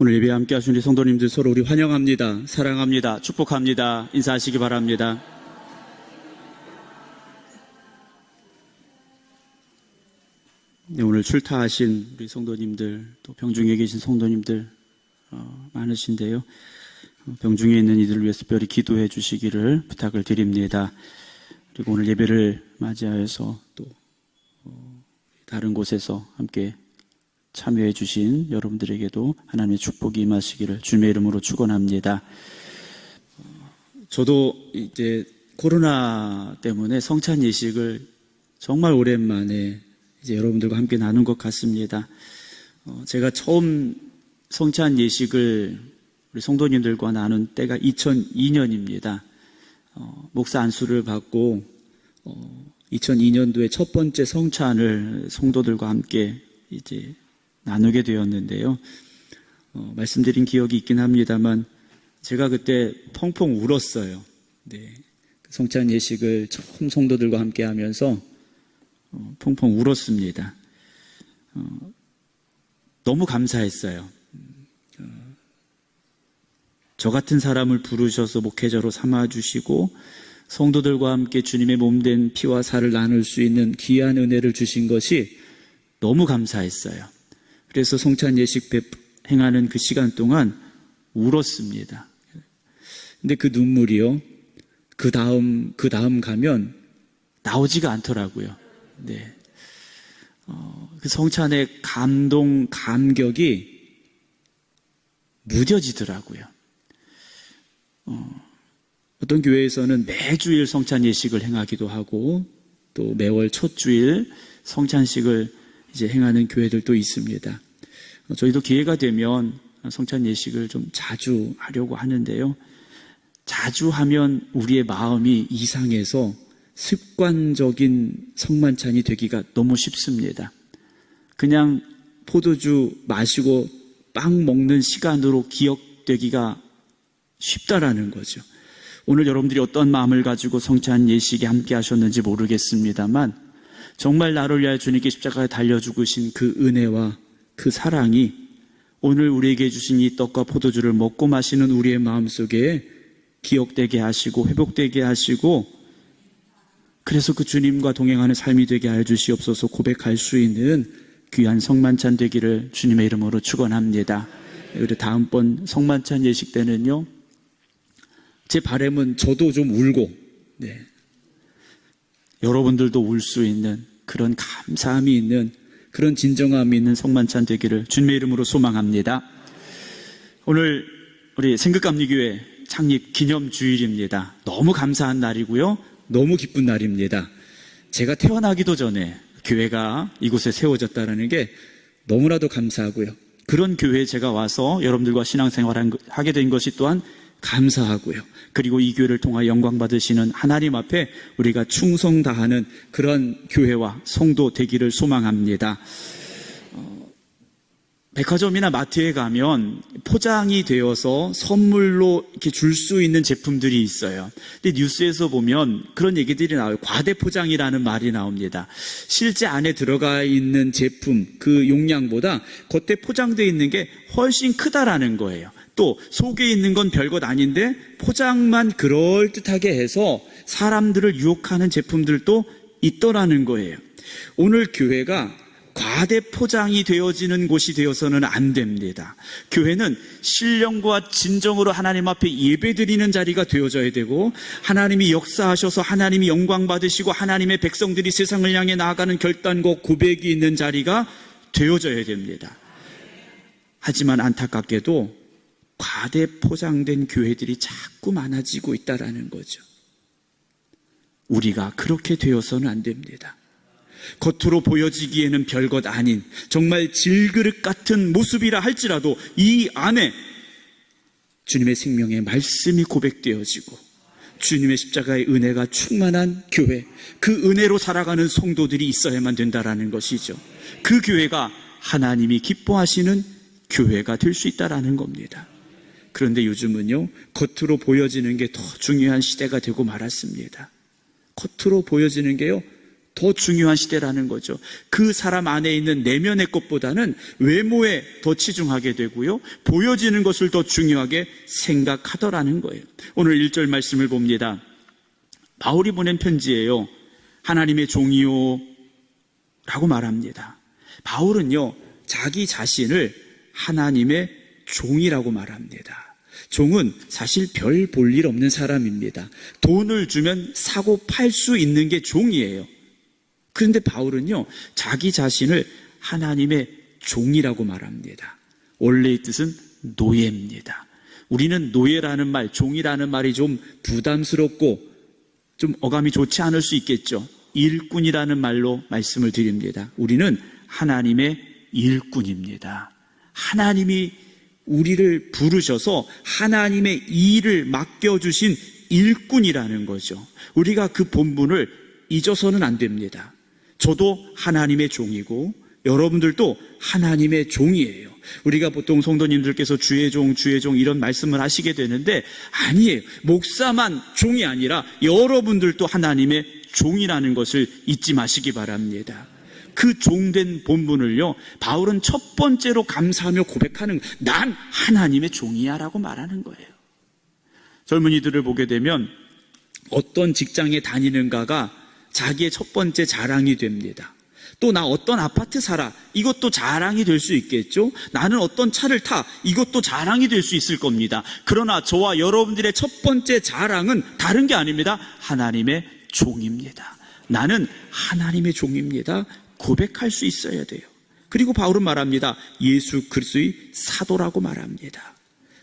오늘 예배 함께 하신 우리 성도님들 서로 우리 환영합니다. 사랑합니다. 축복합니다. 인사하시기 바랍니다. 네, 오늘 출타하신 우리 성도님들, 또 병중에 계신 성도님들 많으신데요. 병중에 있는 이들을 위해서 특별히 기도해 주시기를 부탁을 드립니다. 그리고 오늘 예배를 맞이하여서 또 다른 곳에서 함께 참여해 주신 여러분들에게도 하나님의 축복이 임하시기를 주님의 이름으로 축원합니다. 저도 이제 코로나 때문에 성찬 예식을 정말 오랜만에 이제 여러분들과 함께 나눈 것 같습니다. 제가 처음 성찬 예식을 우리 성도님들과 나눈 때가 2002년입니다. 목사 안수를 받고 2002년도에 첫 번째 성찬을 성도들과 함께 이제 나누게 되었는데요. 말씀드린 기억이 있긴 합니다만 제가 그때 펑펑 울었어요. 네, 성찬 예식을 처음 성도들과 함께 하면서 펑펑 울었습니다. 너무 감사했어요. 저 같은 사람을 부르셔서 목회자로 삼아주시고 성도들과 함께 주님의 몸된 피와 살을 나눌 수 있는 귀한 은혜를 주신 것이 너무 감사했어요. 그래서 성찬 예식 행하는 그 시간 동안 울었습니다. 근데 그 눈물이요, 그 다음 가면 나오지가 않더라고요. 네. 그 성찬의 감동, 감격이 무뎌지더라고요. 어떤 교회에서는 매주일 성찬 예식을 행하기도 하고 또 매월 첫 주일 성찬식을 이제 행하는 교회들도 있습니다. 저희도 기회가 되면 성찬 예식을 좀 자주 하려고 하는데요. 자주 하면 우리의 마음이 이상해서 습관적인 성만찬이 되기가 너무 쉽습니다. 그냥 포도주 마시고 빵 먹는 시간으로 기억되기가 쉽다라는 거죠. 오늘 여러분들이 어떤 마음을 가지고 성찬 예식에 함께 하셨는지 모르겠습니다만 정말 나를 위하여 주님께 십자가에 달려 죽으신 그 은혜와 그 사랑이 오늘 우리에게 주신 이 떡과 포도주를 먹고 마시는 우리의 마음속에 기억되게 하시고 회복되게 하시고 그래서 그 주님과 동행하는 삶이 되게 하여 주시옵소서. 고백할 수 있는 귀한 성만찬 되기를 주님의 이름으로 축원합니다. 그리고 다음번 성만찬 예식 때는요, 제 바람은 저도 좀 울고 여러분들도 울 수 있는 그런 감사함이 있는 그런 진정함이 있는 성만찬 되기를 주님의 이름으로 소망합니다. 오늘 우리 생극감리교회 창립 기념주일입니다. 너무 감사한 날이고요, 너무 기쁜 날입니다. 제가 태어나기도 전에 교회가 이곳에 세워졌다는 게 너무나도 감사하고요, 그런 교회에 제가 와서 여러분들과 신앙생활을 하게 된 것이 또한 감사하고요. 그리고 이 교회를 통하여 영광 받으시는 하나님 앞에 우리가 충성 다하는 그런 교회와 성도 되기를 소망합니다. 백화점이나 마트에 가면 포장이 되어서 선물로 이렇게 줄 수 있는 제품들이 있어요. 근데 뉴스에서 보면 그런 얘기들이 나와요. 과대 포장이라는 말이 나옵니다. 실제 안에 들어가 있는 제품 그 용량보다 겉에 포장되어 있는 게 훨씬 크다라는 거예요. 또 속에 있는 건 별것 아닌데 포장만 그럴듯하게 해서 사람들을 유혹하는 제품들도 있더라는 거예요. 오늘 교회가 과대 포장이 되어지는 곳이 되어서는 안 됩니다. 교회는 신령과 진정으로 하나님 앞에 예배드리는 자리가 되어져야 되고, 하나님이 역사하셔서 하나님이 영광 받으시고 하나님의 백성들이 세상을 향해 나아가는 결단과 고백이 있는 자리가 되어져야 됩니다. 하지만 안타깝게도 과대 포장된 교회들이 자꾸 많아지고 있다는 거죠. 우리가 그렇게 되어서는 안 됩니다. 겉으로 보여지기에는 별것 아닌 정말 질그릇 같은 모습이라 할지라도 이 안에 주님의 생명의 말씀이 고백되어지고 주님의 십자가의 은혜가 충만한 교회, 그 은혜로 살아가는 성도들이 있어야만 된다는 것이죠. 그 교회가 하나님이 기뻐하시는 교회가 될 수 있다는 겁니다. 그런데 요즘은요, 겉으로 보여지는 게 더 중요한 시대가 되고 말았습니다. 겉으로 보여지는 게요, 더 중요한 시대라는 거죠. 그 사람 안에 있는 내면의 것보다는 외모에 더 치중하게 되고요, 보여지는 것을 더 중요하게 생각하더라는 거예요. 오늘 1절 말씀을 봅니다. 바울이 보낸 편지예요. 하나님의 종이요 라고 말합니다. 바울은요, 자기 자신을 하나님의 종이라고 말합니다. 종은 사실 별 볼 일 없는 사람입니다. 돈을 주면 사고 팔 수 있는 게 종이에요. 그런데 바울은요, 자기 자신을 하나님의 종이라고 말합니다. 원래의 뜻은 노예입니다. 우리는 노예라는 말, 종이라는 말이 좀 부담스럽고 좀 어감이 좋지 않을 수 있겠죠. 일꾼이라는 말로 말씀을 드립니다. 우리는 하나님의 일꾼입니다. 하나님이 우리를 부르셔서 하나님의 일을 맡겨주신 일꾼이라는 거죠. 우리가 그 본분을 잊어서는 안 됩니다. 저도 하나님의 종이고 여러분들도 하나님의 종이에요. 우리가 보통 성도님들께서 주의 종 이런 말씀을 하시게 되는데 아니에요. 목사만 종이 아니라 여러분들도 하나님의 종이라는 것을 잊지 마시기 바랍니다. 그 종된 본분을요, 바울은 첫 번째로 감사하며 고백하는, 난 하나님의 종이야 라고 말하는 거예요. 젊은이들을 보게 되면 어떤 직장에 다니는가가 자기의 첫 번째 자랑이 됩니다. 또 나 어떤 아파트 살아, 이것도 자랑이 될 수 있겠죠. 나는 어떤 차를 타, 이것도 자랑이 될 수 있을 겁니다. 그러나 저와 여러분들의 첫 번째 자랑은 다른 게 아닙니다. 하나님의 종입니다. 나는 하나님의 종입니다. 고백할 수 있어야 돼요. 그리고 바울은 말합니다. 예수 그리스도의 사도라고 말합니다.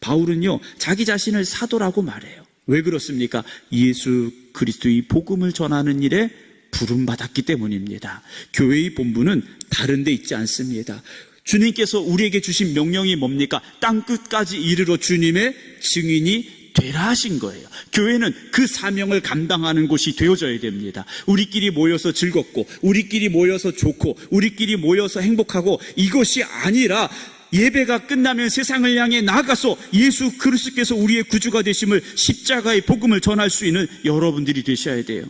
바울은요, 자기 자신을 사도라고 말해요. 왜 그렇습니까? 예수 그리스도의 복음을 전하는 일에 부름받았기 때문입니다. 교회의 본분은 다른 데 있지 않습니다. 주님께서 우리에게 주신 명령이 뭡니까? 땅끝까지 이르러 주님의 증인이 되라 하신 거예요. 교회는 그 사명을 감당하는 곳이 되어져야 됩니다. 우리끼리 모여서 즐겁고, 우리끼리 모여서 좋고, 우리끼리 모여서 행복하고, 이것이 아니라 예배가 끝나면 세상을 향해 나아가서 예수 그리스도께서 우리의 구주가 되심을, 십자가의 복음을 전할 수 있는 여러분들이 되셔야 돼요.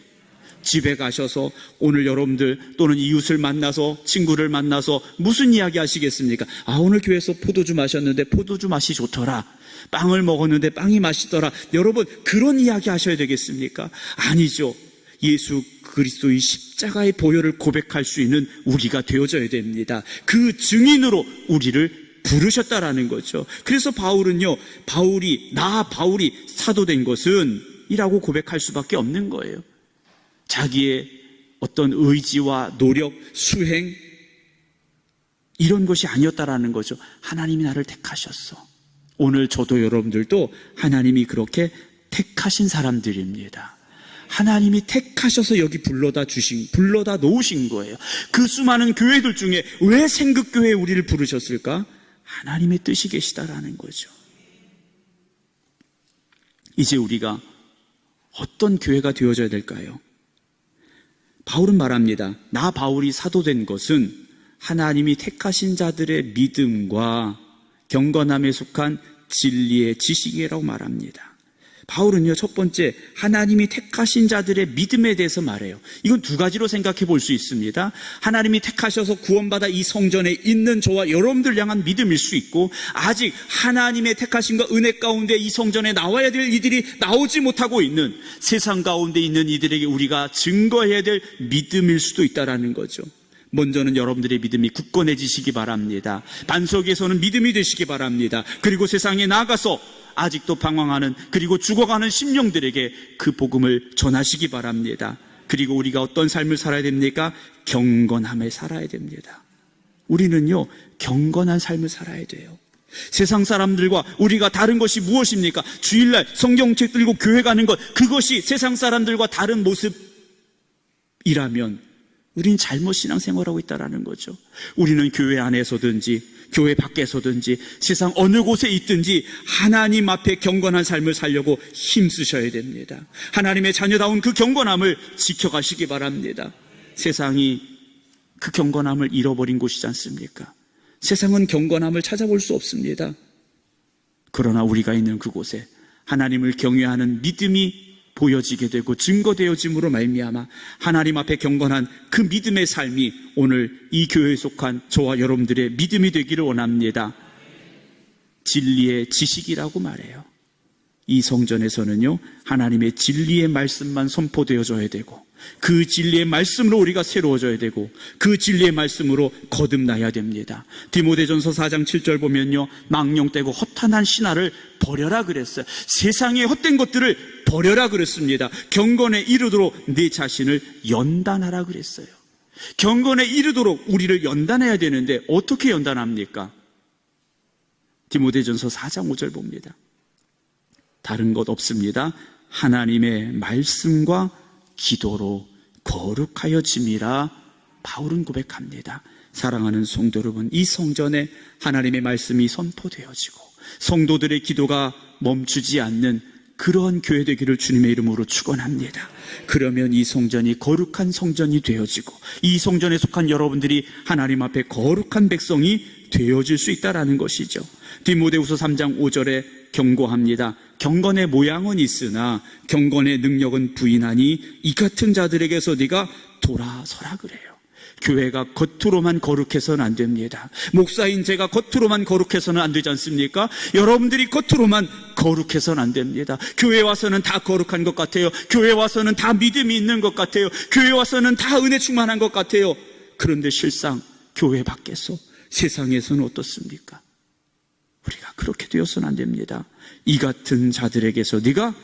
집에 가셔서 오늘 여러분들 또는 이웃을 만나서, 친구를 만나서 무슨 이야기 하시겠습니까? 오늘 교회에서 포도주 마셨는데 포도주 맛이 좋더라. 빵을 먹었는데 빵이 맛있더라. 여러분, 그런 이야기 하셔야 되겠습니까? 아니죠. 예수 그리스도의 십자가의 보혈을 고백할 수 있는 우리가 되어져야 됩니다. 그 증인으로 우리를 부르셨다라는 거죠. 그래서 바울은요, 바울이 사도된 것은 이라고 고백할 수밖에 없는 거예요. 자기의 어떤 의지와 노력, 수행, 이런 것이 아니었다라는 거죠. 하나님이 나를 택하셨어. 오늘 저도 여러분들도 하나님이 그렇게 택하신 사람들입니다. 하나님이 택하셔서 여기 불러다 놓으신 거예요. 그 수많은 교회들 중에 왜 생극교회에 우리를 부르셨을까? 하나님의 뜻이 계시다라는 거죠. 이제 우리가 어떤 교회가 되어져야 될까요? 바울은 말합니다. 나 바울이 사도된 것은 하나님이 택하신 자들의 믿음과 경건함에 속한 진리의 지식이라고 말합니다. 바울은요, 첫 번째 하나님이 택하신 자들의 믿음에 대해서 말해요. 이건 두 가지로 생각해 볼 수 있습니다. 하나님이 택하셔서 구원받아 이 성전에 있는 저와 여러분들 향한 믿음일 수 있고, 아직 하나님의 택하심과 은혜 가운데 이 성전에 나와야 될 이들이 나오지 못하고 있는 세상 가운데 있는 이들에게 우리가 증거해야 될 믿음일 수도 있다라는 거죠. 먼저는 여러분들의 믿음이 굳건해지시기 바랍니다. 반석에서는 믿음이 되시기 바랍니다. 그리고 세상에 나가서 아직도 방황하는, 그리고 죽어가는 심령들에게 그 복음을 전하시기 바랍니다. 그리고 우리가 어떤 삶을 살아야 됩니까? 경건함에 살아야 됩니다. 우리는요, 경건한 삶을 살아야 돼요. 세상 사람들과 우리가 다른 것이 무엇입니까? 주일날 성경책 들고 교회 가는 것, 그것이 세상 사람들과 다른 모습이라면 우리는 잘못 신앙생활하고 있다는 거죠. 우리는 교회 안에서든지 교회 밖에서든지 세상 어느 곳에 있든지 하나님 앞에 경건한 삶을 살려고 힘쓰셔야 됩니다. 하나님의 자녀다운 그 경건함을 지켜가시기 바랍니다. 세상이 그 경건함을 잃어버린 곳이지 않습니까? 세상은 경건함을 찾아볼 수 없습니다. 그러나 우리가 있는 그곳에 하나님을 경외하는 믿음이 보여지게 되고 증거되어짐으로 말미암아 하나님 앞에 경건한 그 믿음의 삶이 오늘 이 교회에 속한 저와 여러분들의 믿음이 되기를 원합니다. 진리의 지식이라고 말해요. 이 성전에서는요, 하나님의 진리의 말씀만 선포되어져야 되고, 그 진리의 말씀으로 우리가 새로워져야 되고, 그 진리의 말씀으로 거듭나야 됩니다. 디모데전서 4장 7절 보면요, 망령되고 허탄한 신화를 버려라 그랬어요. 세상의 헛된 것들을 버려라 그랬습니다. 경건에 이르도록 내 자신을 연단하라 그랬어요. 경건에 이르도록 우리를 연단해야 되는데 어떻게 연단합니까? 디모데전서 4장 5절 봅니다. 다른 것 없습니다. 하나님의 말씀과 기도로 거룩하여 짐이라 바울은 고백합니다. 사랑하는 성도 여러분, 이 성전에 하나님의 말씀이 선포되어지고 성도들의 기도가 멈추지 않는 그런 교회 되기를 주님의 이름으로 축원합니다. 그러면 이 성전이 거룩한 성전이 되어지고 이 성전에 속한 여러분들이 하나님 앞에 거룩한 백성이 되어질 수 있다라는 것이죠. 디모데후서 3장 5절에 경고합니다. 경건의 모양은 있으나 경건의 능력은 부인하니 이 같은 자들에게서 네가 돌아서라 그래요. 교회가 겉으로만 거룩해서는 안 됩니다. 목사인 제가 겉으로만 거룩해서는 안 되지 않습니까? 여러분들이 겉으로만 거룩해서는 안 됩니다. 교회 와서는 다 거룩한 것 같아요. 교회 와서는 다 믿음이 있는 것 같아요. 교회 와서는 다 은혜 충만한 것 같아요. 그런데 실상 교회 밖에서 세상에서는 어떻습니까? 우리가 그렇게 되어서는 안 됩니다. 이 같은 자들에게서 네가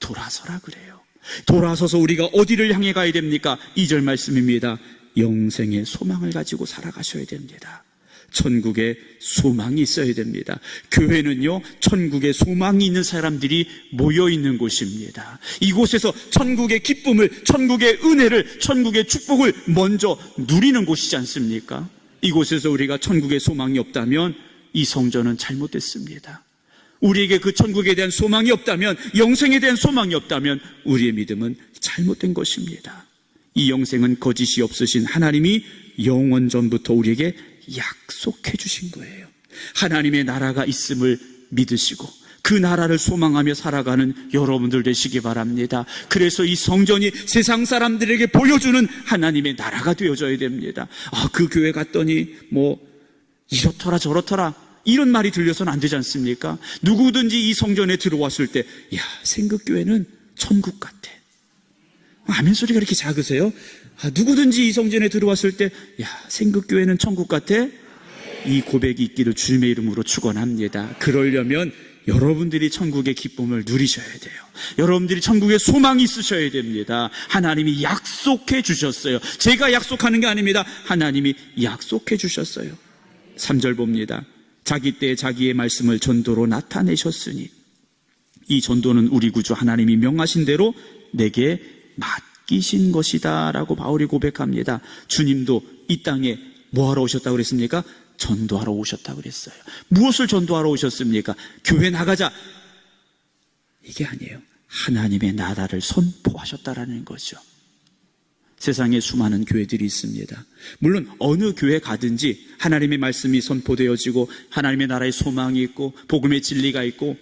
돌아서라 그래요. 돌아서서 우리가 어디를 향해 가야 됩니까? 2절 말씀입니다. 영생의 소망을 가지고 살아가셔야 됩니다. 천국에 소망이 있어야 됩니다. 교회는요, 천국에 소망이 있는 사람들이 모여있는 곳입니다. 이곳에서 천국의 기쁨을, 천국의 은혜를, 천국의 축복을 먼저 누리는 곳이지 않습니까? 이곳에서 우리가 천국의 소망이 없다면 이 성전은 잘못됐습니다. 우리에게 그 천국에 대한 소망이 없다면, 영생에 대한 소망이 없다면 우리의 믿음은 잘못된 것입니다. 이 영생은 거짓이 없으신 하나님이 영원 전부터 우리에게 약속해 주신 거예요. 하나님의 나라가 있음을 믿으시고 그 나라를 소망하며 살아가는 여러분들 되시기 바랍니다. 그래서 이 성전이 세상 사람들에게 보여주는 하나님의 나라가 되어져야 됩니다. 그 교회 갔더니 이렇더라 저렇더라 이런 말이 들려서는 안 되지 않습니까? 누구든지 이 성전에 들어왔을 때 생극교회는 천국 같아. 아멘 소리가 이렇게 작으세요? 누구든지 이 성전에 들어왔을 때 생극교회는 천국 같아? 이 고백이 있기를 주님의 이름으로 축원합니다. 그러려면 여러분들이 천국의 기쁨을 누리셔야 돼요. 여러분들이 천국의 소망이 있으셔야 됩니다. 하나님이 약속해 주셨어요. 제가 약속하는 게 아닙니다. 하나님이 약속해 주셨어요. 3절 봅니다. 자기 때에 자기의 말씀을 전도로 나타내셨으니 이 전도는 우리 구주 하나님이 명하신 대로 내게 맡기신 것이다 라고 바울이 고백합니다. 주님도 이 땅에 뭐하러 오셨다고 그랬습니까? 전도하러 오셨다고 그랬어요. 무엇을 전도하러 오셨습니까? 교회 나가자 이게 아니에요. 하나님의 나라를 선포하셨다라는 거죠. 세상에 수많은 교회들이 있습니다. 물론 어느 교회 가든지 하나님의 말씀이 선포되어지고 하나님의 나라의 소망이 있고 복음의 진리가 있고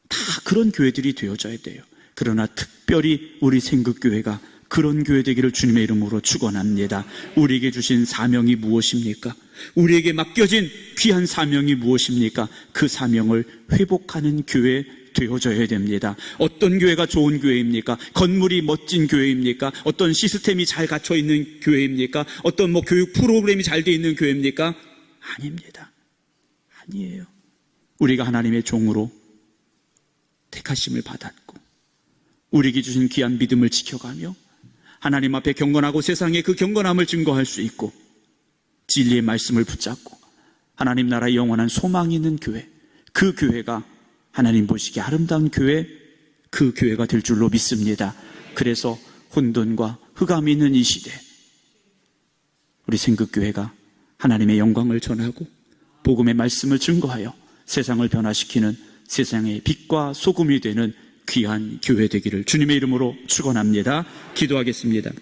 다 그런 교회들이 되어져야 돼요. 그러나 특별히 우리 생극교회가 그런 교회 되기를 주님의 이름으로 축원합니다. 우리에게 주신 사명이 무엇입니까? 우리에게 맡겨진 귀한 사명이 무엇입니까? 그 사명을 회복하는 교회 되어져야 됩니다. 어떤 교회가 좋은 교회입니까? 건물이 멋진 교회입니까? 어떤 시스템이 잘 갖춰 있는 교회입니까? 어떤 교육 프로그램이 잘 돼 있는 교회입니까? 아닙니다. 아니에요. 우리가 하나님의 종으로 택하심을 받았고 우리에게 주신 귀한 믿음을 지켜가며 하나님 앞에 경건하고 세상에 그 경건함을 증거할 수 있고 진리의 말씀을 붙잡고 하나님 나라의 영원한 소망이 있는 교회, 그 교회가 하나님 보시기에 아름다운 교회, 그 교회가 될 줄로 믿습니다. 그래서 혼돈과 흑암이 있는 이 시대 우리 생극교회가 하나님의 영광을 전하고 복음의 말씀을 증거하여 세상을 변화시키는 세상의 빛과 소금이 되는 귀한 교회 되기를 주님의 이름으로 축원합니다. 기도하겠습니다.